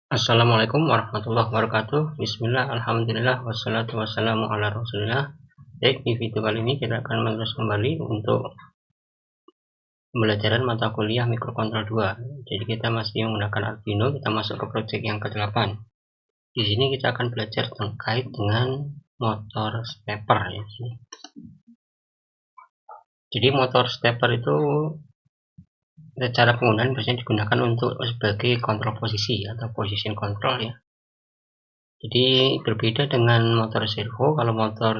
Assalamualaikum warahmatullahi wabarakatuh. Bismillah, alhamdulillah, wassalatu wassalamu ala rasulillah. Baik, di video kali ini kita akan menerus kembali untuk pembelajaran mata kuliah mikrokontrol 2. Jadi kita masih menggunakan Arduino, kita masuk ke project yang ke-8. Di sini kita akan belajar terkait dengan motor stepper ya. Jadi motor stepper itu cara penggunaan biasanya digunakan untuk sebagai kontrol posisi atau position control ya. Jadi berbeda dengan motor servo, kalau motor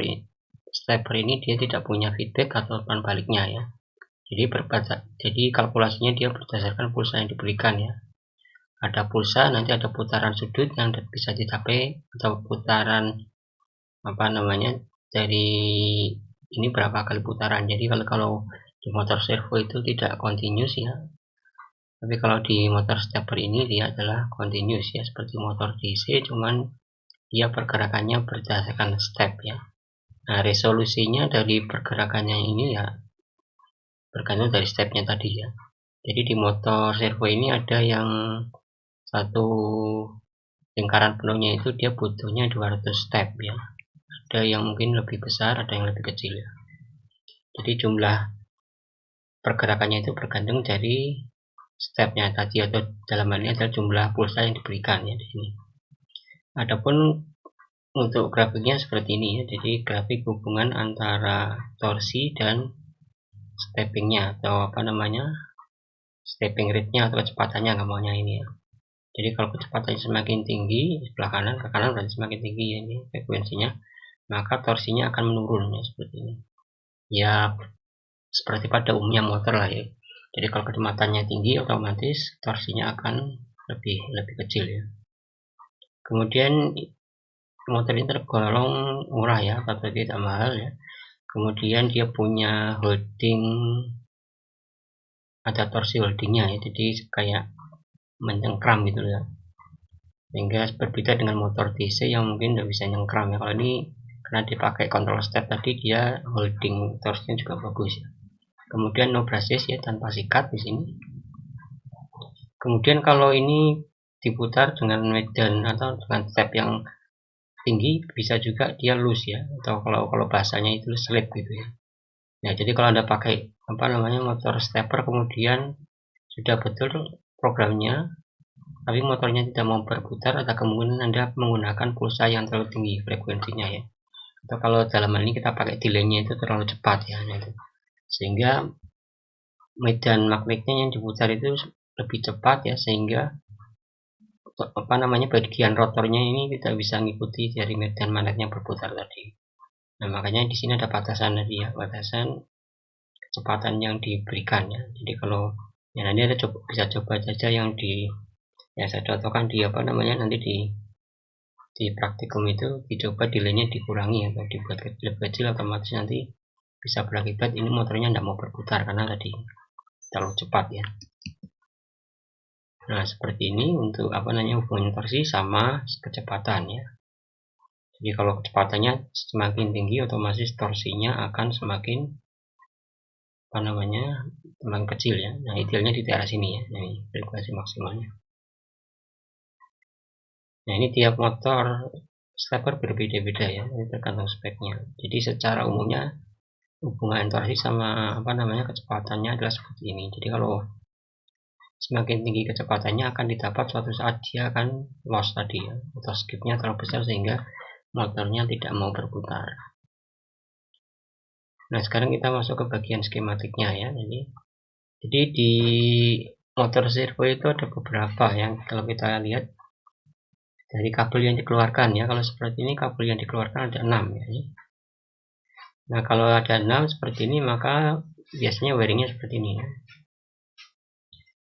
stepper ini dia tidak punya feedback atau umpan baliknya ya. Jadi kalkulasinya dia berdasarkan pulsa yang diberikan ya. Ada pulsa, nanti ada putaran sudut yang bisa dicapai atau putaran dari ini berapa kali putaran. Jadi kalau di motor servo itu tidak continuous ya. Tapi kalau di motor stepper ini dia adalah continuous ya, seperti motor DC, cuman dia pergerakannya berdasarkan step ya. Nah, resolusinya dari pergerakannya ini ya bergantung dari stepnya tadi ya. Jadi di motor servo ini ada yang satu lingkaran penuhnya itu dia butuhnya 200 step ya. Ada yang mungkin lebih besar, ada yang lebih kecil ya. Jadi jumlah pergerakannya itu bergantung dari stepnya tadi, atau dalam hal ini adalah jumlah pulsa yang diberikan ya di sini. Adapun untuk grafiknya seperti ini ya. Jadi grafik hubungan antara torsi dan steppingnya atau stepping rate-nya atau kecepatannya gambarnya ini ya. Jadi kalau kecepatannya semakin tinggi sebelah kanan, ke kanan berarti semakin tinggi ya ini frekuensinya, maka torsinya akan menurun ya, seperti ini ya, seperti pada umumnya motor lah ya. Jadi kalau kecepatannya tinggi otomatis torsinya akan lebih kecil ya. Kemudian motor ini tergolong murah ya, atau tidak mahal ya. Kemudian dia punya holding, ada torsi holdingnya ya, jadi kayak menyengkram gitu ya, sehingga berbeda dengan motor DC yang mungkin tidak bisa nyengkram ya. Kalau ini karena dipakai kontrol step tadi, dia holding torsinya juga bagus ya. Kemudian no brushes ya, tanpa sikat di sini. Kemudian kalau ini diputar dengan medan atau dengan step yang tinggi, bisa juga dia loose ya, atau kalau bahasanya itu slip gitu ya. Nah, jadi kalau Anda pakai motor stepper, kemudian sudah betul programnya tapi motornya tidak mau berputar, ada kemungkinan Anda menggunakan pulsa yang terlalu tinggi frekuensinya ya. Atau kalau dalam hal ini kita pakai delaynya itu terlalu cepat ya, sehingga medan magnetnya yang diputar itu lebih cepat ya, sehingga bagian rotornya ini tidak bisa mengikuti dari medan magnetnya berputar tadi. Nah, makanya di sini ada batasan tadi ya, batasan kecepatan yang diberikan ya. Jadi kalau ya nanti ada bisa coba saja yang saya contohkan nanti di praktikum itu dicoba delaynya dikurangi atau dibuat lebih kecil, otomatis nanti bisa berakibat ini motornya tidak mau berputar karena tadi terlalu cepat ya. Nah, seperti ini untuk hubungan torsi sama kecepatan ya. Jadi kalau kecepatannya semakin tinggi, otomatis torsinya akan semakin semakin kecil ya. Nah, idealnya di daerah sini ya. Nah, ini frekuensi maksimalnya. Nah, ini tiap motor stepper berbeda-beda ya, ini tergantung speknya. Jadi secara umumnya hubungan torsi sama kecepatannya adalah seperti ini. Jadi kalau semakin tinggi kecepatannya akan didapat suatu saat dia akan loss tadi ya, atau skipnya terlalu besar sehingga motornya tidak mau berputar. Nah, sekarang kita masuk ke bagian skematiknya ya. Jadi di motor servo itu ada beberapa yang kalau kita lihat dari kabel yang dikeluarkan ya. Kalau seperti ini kabel yang dikeluarkan ada 6 ya. Nah, kalau ada 6 seperti ini, maka biasanya wiringnya seperti ini ya.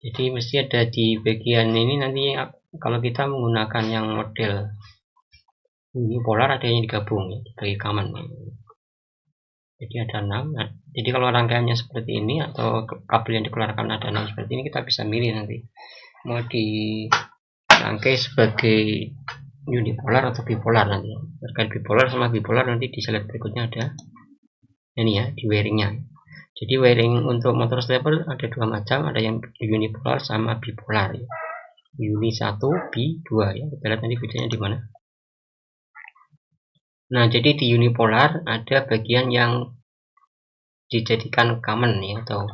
Jadi mesti ada di bagian ini nanti, kalau kita menggunakan yang model unipolar ada yang digabung ya, bagi common ya. Jadi ada 6. Nah, jadi kalau rangkaiannya seperti ini atau kabel yang dikeluarkan ada 6 seperti ini, kita bisa milih nanti mau dirangkai sebagai unipolar atau bipolar nanti. Terkait bipolar sama bipolar nanti di slide berikutnya ada ini ya, di wiringnya. Jadi wiring untuk motor stepper ada dua macam, ada yang unipolar sama bipolar ya. uni 1 B 2 ya. Kita lihat nanti bedanya di mana. Nah, jadi di unipolar ada bagian yang dijadikan common ya, atau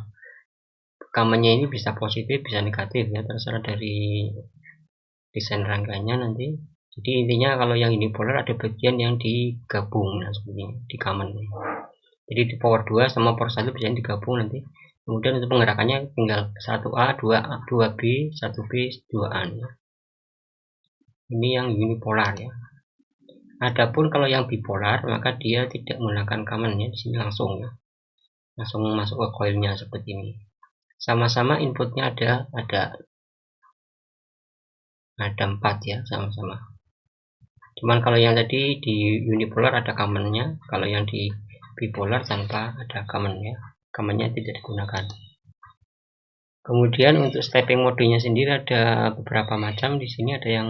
commonnya ini bisa positif bisa negatif ya, terserah dari desain rangkaiannya nanti. Jadi intinya kalau yang unipolar ada bagian yang digabung, nah seperti ini, di common. Jadi di power 2 sama power 1 bisa digabung nanti. Kemudian untuk penggerakannya tinggal 1A, 2A, 2B, 1B, 2A. Ini yang unipolar ya. Adapun kalau yang bipolar maka dia tidak menggunakan common ya, di sini langsung ya. Langsung masuk ke coilnya seperti ini. Sama-sama inputnya ada 4 ya, sama-sama. Cuman kalau yang tadi di unipolar ada commonnya, kalau yang di bipolar tanpa ada common ya, commonnya tidak digunakan. Kemudian untuk stepping modenya sendiri ada beberapa macam. Di sini ada yang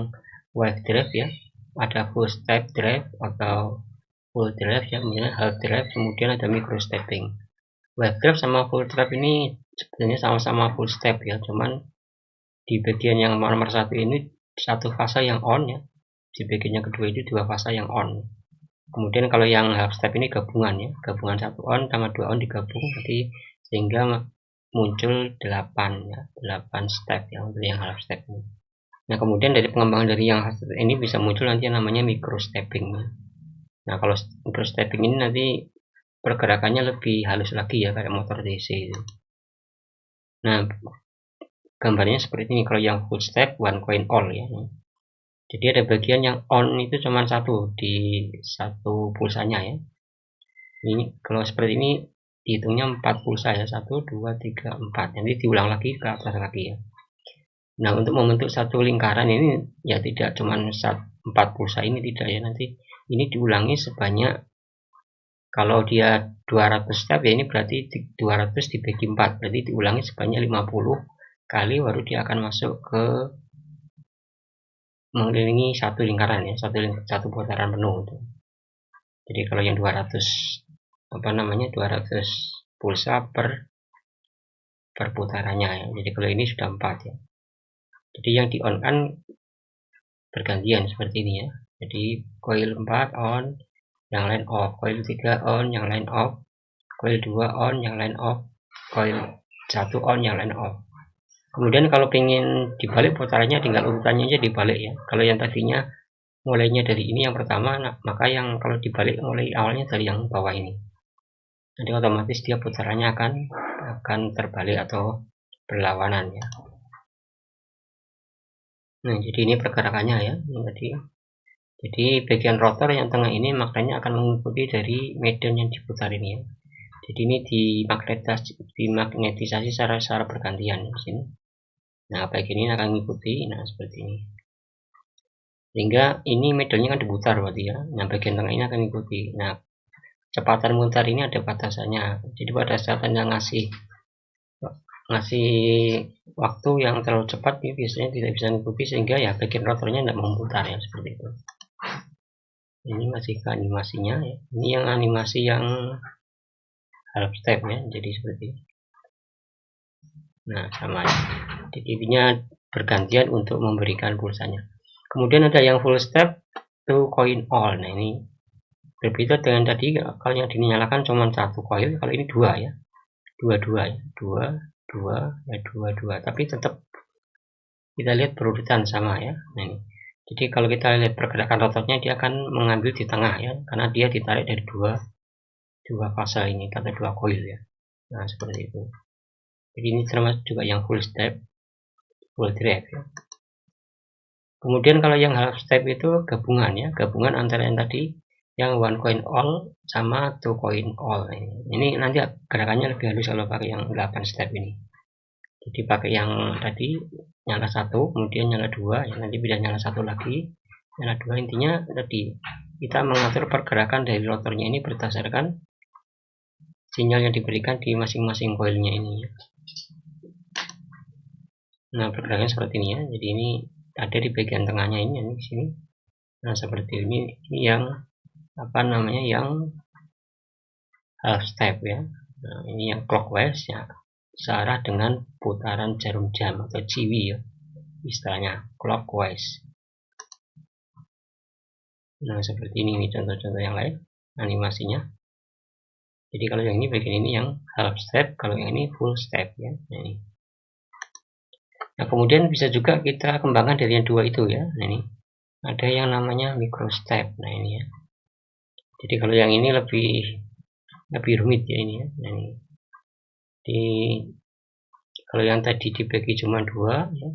wave drive ya, ada full step drive atau full drive ya, kemudian half drive, kemudian ada micro stepping. Wave drive sama full drive ini sebenarnya sama-sama full step ya, cuman di bagian yang nomor 1 ini satu fase yang on ya, di bagian yang kedua itu 2 fase yang on. Kemudian kalau yang half step ini gabungan ya, gabungan 1 on sama 2 on digabung, jadi sehingga muncul 8 ya, 8 step ya untuk yang half step ini. Nah, kemudian dari pengembangan dari yang half step ini bisa muncul nanti yang namanya micro stepping ya. Nah, kalau micro stepping ini nanti pergerakannya lebih halus lagi ya, kayak motor DC itu. Nah, gambarnya seperti ini. Kalau yang full step one coin all ya. Jadi ada bagian yang on itu cuma satu di satu pulsanya ya. Ini kalau seperti ini dihitungnya 4 pulsa ya, 1 2 3 4. Nanti diulang lagi ke atas lagi ya. Nah, untuk membentuk satu lingkaran ini ya tidak cuma 4 pulsa ini, tidak ya, nanti ini diulangi sebanyak, kalau dia 200 step ya, ini berarti 200 dibagi 4, berarti diulangi sebanyak 50 kali baru dia akan masuk ke mengelilingi satu lingkaran ya, satu putaran penuh itu. Jadi kalau yang 200 pulsa per putarannya ya. Jadi kalau ini sudah 4 ya. Jadi yang di on kan bergantian seperti ini ya. Jadi coil 4 on, yang lain off, coil 3 on, yang lain off, coil 2 on, yang lain off, coil 1 on, yang lain off. Kemudian kalau ingin dibalik putarannya tinggal urutannya aja dibalik ya. Kalau yang tadinya mulainya dari ini yang pertama, nah, maka yang kalau dibalik mulai awalnya dari yang bawah ini. Nanti otomatis dia putarannya akan terbalik atau berlawanan ya. Nah, jadi ini pergerakannya ya, ini tadi. Jadi bagian rotor yang tengah ini maknanya akan mengikuti dari medan yang diputar ini ya. Jadi ini dimagnetisasi secara bergantian di sini. Nah, bagian ini akan mengikuti, nah seperti ini. Sehingga ini medannya kan diputar berarti ya. Nah, bagian tengah ini akan mengikuti. Nah, kecepatan mutar ini ada batasannya. Jadi pada saat Anda ngasih waktu yang terlalu cepat, ini biasanya tidak bisa mengikuti, sehingga ya bagian rotornya tidak memutar ya, seperti itu. Ini masih ke animasinya ya. Ini yang animasi yang half step ya, jadi seperti ini. Nah, sama ya. Jadi intinya bergantian untuk memberikan pulsanya. Kemudian ada yang full step to coin all. Nah, ini berbeda dengan tadi. Kalau yang dinyalakan cuma satu coil, kalau ini dua ya, dua ya, dua, tapi tetap kita lihat berurutan sama ya. Nah, ini. Jadi kalau kita lihat pergerakan rotornya, dia akan mengambil di tengah ya, karena dia ditarik dari dua fase ini atau dua coil ya. Nah, seperti itu. Jadi ini termasuk juga yang full step, full drive ya. Kemudian kalau yang half step itu gabungan ya, gabungan antara yang tadi yang one coin all sama two coin all. Ini nanti gerakannya lebih halus kalau pakai yang 8 step ini. Jadi pakai yang tadi nyala 1, kemudian nyala 2, yang nanti bisa nyala 1 lagi, nyala 2. Intinya tadi kita mengatur pergerakan dari rotornya ini berdasarkan sinyal yang diberikan di masing-masing coilnya ini. Nah, pergerakannya seperti ini ya. Jadi ini ada di bagian tengahnya ini di sini. Nah, seperti ini yang yang half step ya. Nah, ini yang clockwise ya, searah dengan putaran jarum jam atau ciwi ya. istilahnya clockwise. Nah, seperti ini contoh-contoh yang lain animasinya. Jadi kalau yang ini bagian ini yang half step, kalau yang ini full step ya. Nah, kemudian bisa juga kita kembangkan dari yang dua itu ya. Nah, ini ada yang namanya micro step. Nah, ini ya. Jadi kalau yang ini lebih rumit ya ini ya. Nah, ini kalau yang tadi dibagi cuma dua ya,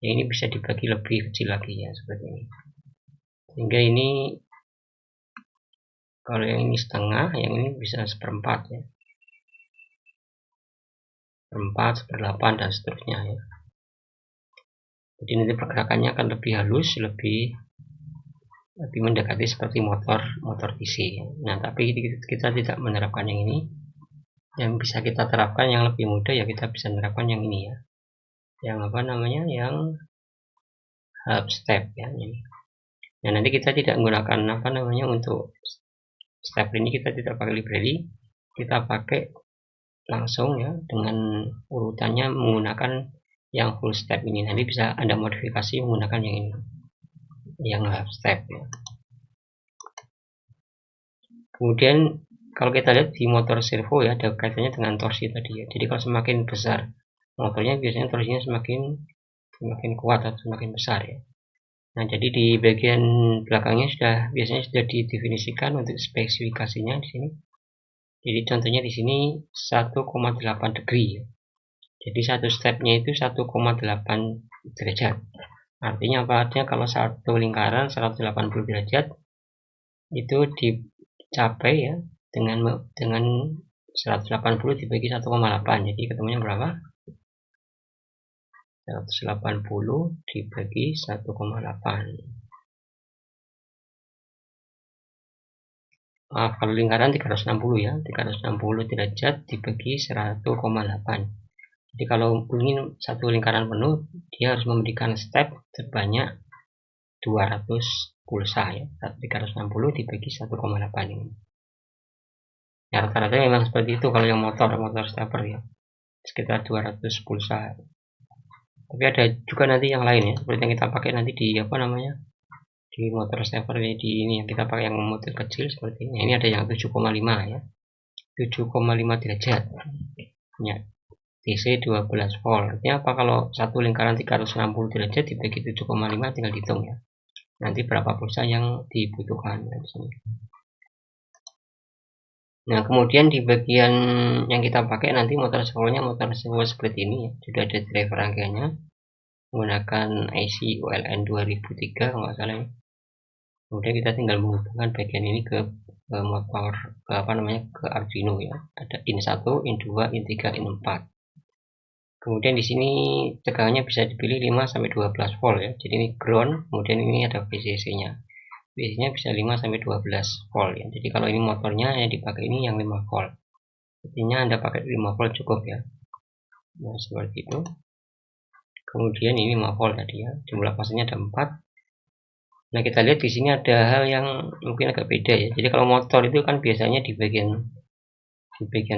yang ini bisa dibagi lebih kecil lagi ya, seperti ini. Sehingga ini kalau yang ini setengah, yang ini bisa seperempat ya, seperempat, seperdelapan dan seterusnya ya. Jadi nanti pergerakannya akan lebih halus, lebih mendekati seperti motor DC. Nah, tapi kita tidak menerapkan yang ini. Yang bisa kita terapkan yang lebih mudah ya, kita bisa menerapkan yang ini ya. Yang apa namanya? Yang half step ya ini. Nah, nanti kita tidak menggunakan apa namanya untuk step ini, kita tidak pakai library, kita pakai langsung ya dengan urutannya menggunakan yang full step ini. Nanti bisa Anda modifikasi menggunakan yang ini, yang half step ya. Kemudian kalau kita lihat di motor servo ya, ada kaitannya dengan torsi tadi ya. Jadi kalau semakin besar motornya, biasanya torsinya semakin kuat atau semakin besar ya. Nah, jadi di bagian belakangnya biasanya sudah didefinisikan untuk spesifikasinya di sini. Jadi contohnya di sini 1,8 degree. Jadi satu stepnya itu 1,8 derajat. Artinya apa? Artinya kalau satu lingkaran 180 derajat itu dicapai ya dengan 180 dibagi 1,8. Jadi ketemunya berapa? 180 dibagi 1,8. Kalau lingkaran 360 ya, 360 derajat dibagi 100,8. Jadi kalau ingin satu lingkaran penuh, dia harus memberikan step sebanyak 200 pulsa ya. 360 dibagi 1,8 ini. Ya, rata-rata memang seperti itu kalau yang motor stepper ya. Sekitar 200 pulsa. Tapi ada juga nanti yang lain ya, seperti yang kita pakai nanti di apa namanya? Di motor stepper ini, di ini yang kita pakai yang motor kecil seperti ini. Ini ada yang 7,5 ya. 7,5 derajat. Ya. DC 12 volt. Artinya apa? Kalau satu lingkaran 360 derajat dibagi 7,5 tinggal dihitung ya. Nanti berapa pulsa yang dibutuhkan di sini. Nah, kemudian di bagian yang kita pakai nanti motor servo seperti ini ya. Sudah ada driver rangkaiannya menggunakan IC ULN 2003 kalau nggak salah ya. Kemudian kita tinggal menghubungkan bagian ini ke motor ke Arduino ya. Ada IN1, IN2, IN3, IN4. Kemudian di sini tegangannya bisa dipilih 5 sampai 12 volt ya. Jadi ini ground, kemudian ini ada VCC-nya. VCC-nya bisa 5 sampai 12 volt ya. Jadi kalau ini motornya yang dipakai ini yang 5 volt. Artinya Anda pakai 5 volt cukup ya. Nah, seperti itu. Kemudian ini 5 volt tadi ya. Jumlah fasenya ada 4. Nah, kita lihat di sini ada hal yang mungkin agak beda ya. Jadi kalau motor itu kan biasanya di bagian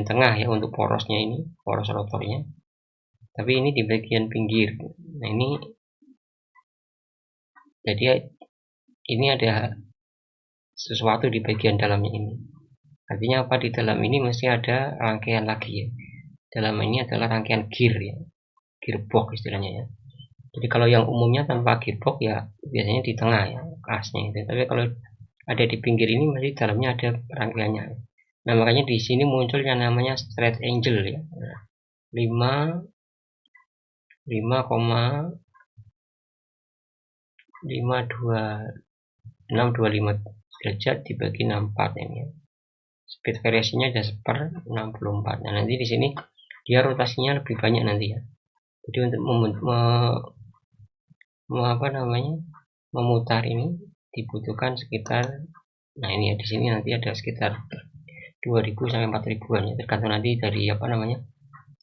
tengah ya untuk porosnya ini, poros rotornya. Tapi ini di bagian pinggir. Nah, ini jadi ini ada sesuatu di bagian dalamnya ini. Artinya apa? Di dalam ini mesti ada rangkaian lagi ya. Dalam ini adalah rangkaian gear ya, gearbox istilahnya ya. Jadi kalau yang umumnya tanpa gearbox ya biasanya di tengah ya kelasnya itu. Tapi kalau ada di pinggir ini masih dalamnya ada rangkaiannya. Nah, makanya di sini muncul yang namanya straight angle ya. 625 derajat dibagi 64 ini ya. Speed variasinya ada 1/64. Nah, nanti di sini dia rotasinya lebih banyak nanti ya. Jadi untuk memutar ini dibutuhkan sekitar, nah ini ya, di sini nanti ada sekitar 2000 sampai 4000-an ya, tergantung nanti dari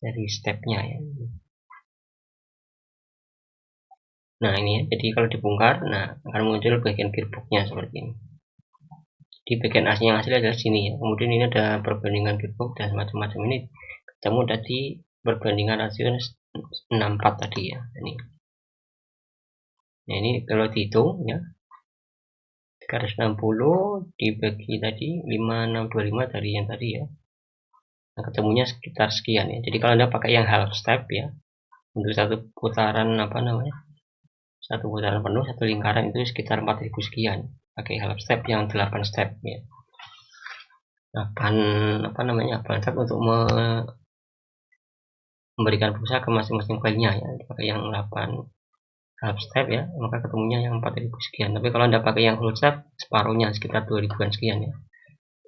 dari stepnya ya. Nah, ini ya, jadi kalau dibongkar, nah akan muncul bagian gearboxnya seperti ini. Di bagian asli yang asli adalah sini ya. Kemudian ini ada perbandingan gearbox dan macam-macam ini ketemu tadi perbandingan rasio 64 tadi ya. Ini Nah, ini kalau dihitung ya, 360 dibagi tadi 5625 dari yang tadi ya. Nah, ketemunya sekitar sekian ya. Jadi kalau Anda pakai yang half step ya, untuk satu putaran satu putaran penuh, satu lingkaran itu sekitar 4000 sekian. Pakai half step yang 8 step ya. 8 step untuk memberikan pulsa ke masing-masing filenya ya. Pakai yang 8 half step ya, maka ketemunya yang 4000 sekian. Tapi kalau Anda pakai yang full step, separuhnya sekitar 2000-an sekian ya.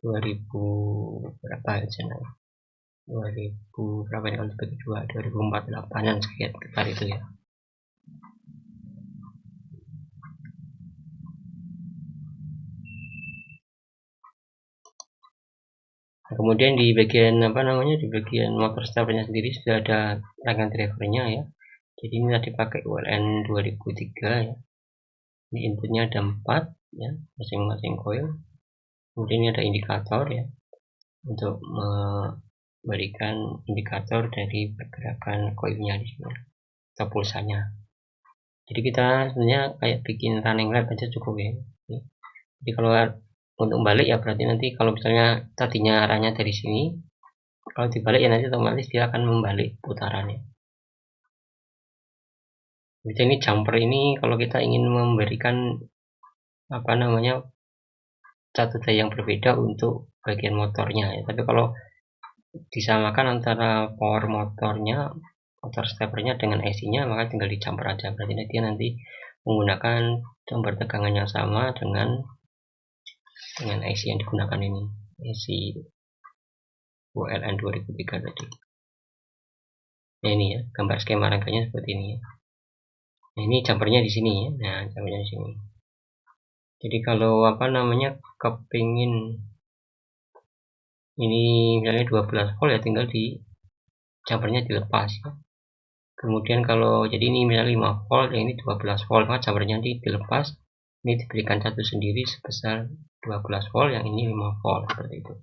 2000 berapa ya channel? 2000 berapa ini kalau dibagi 2? 2048-an sekian sekitar itu ya. Nah, kemudian di bagian di bagian motor starternya sendiri sudah ada rangkaian drivernya ya. Jadi ini tadi pakai ULN 2003 ya. Ini inputnya ada 4 ya, masing-masing coil. Kemudian ini ada indikator ya, untuk memberikan indikator dari pergerakan coilnya di sini atau pulsanya. Jadi kita sebenarnya kayak bikin running lab aja cukup ya. Jadi kalau untuk balik ya berarti nanti kalau misalnya tadinya arahnya dari sini, kalau dibalik ya nanti otomatis dia akan membalik putarannya. Jadi ini jumper ini kalau kita ingin memberikan satu daya yang berbeda untuk bagian motornya ya. Tapi kalau disamakan antara power motornya, motor steppernya dengan AC-nya, maka tinggal di jumper aja. Berarti dia nanti menggunakan jumper tegangan yang sama dengan AC yang digunakan ini, AC ULN 2003 tadi. Nah, ini ya gambar skema rangkaiannya seperti ini ya. Nah, ini jumpernya di sini ya. Nah, jumpernya di sini. Jadi kalau kepingin ini misalnya 12 volt ya, tinggal di jumpernya dilepas ya. Kemudian kalau jadi ini misalnya 5 volt, yang ini 12 volt, maka jumpernya dilepas, ini diberikan satu sendiri sebesar 12 volt, yang ini 5 volt seperti itu.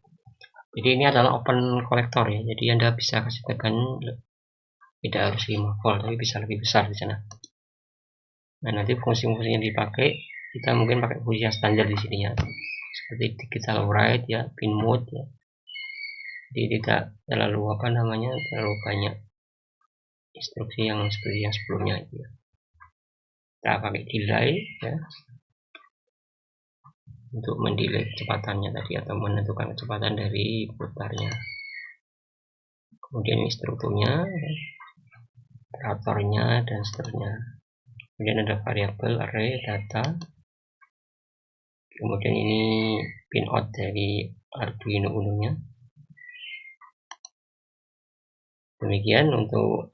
Jadi ini adalah open kolektor ya, jadi Anda bisa kasih tegangan tidak harus 5 volt, tapi bisa lebih besar di sana. Nah, nanti fungsi-fungsi yang dipakai, kita mungkin pakai fungsi yang standar di sini ya, seperti digital write ya, pin mode ya. Jadi tidak terlalu terlalu banyak instruksi yang seperti yang sebelumnya itu ya. Kita pakai delay ya, untuk mendelay kecepatannya tadi atau menentukan kecepatan dari putarnya. Kemudian ini strukturnya, operatornya dan seterusnya. Kemudian ada variabel array data. Kemudian ini pinout dari Arduino Uno-nya. Demikian untuk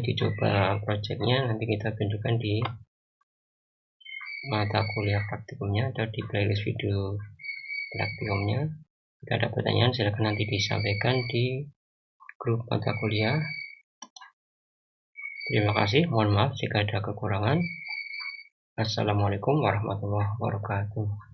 dicoba projectnya. Nanti kita tunjukkan di mata kuliah praktikumnya atau di playlist video praktikumnya. Jika ada pertanyaan silakan nanti disampaikan di grup mata kuliah. Terima kasih, mohon maaf jika ada kekurangan. Assalamualaikum warahmatullahi wabarakatuh.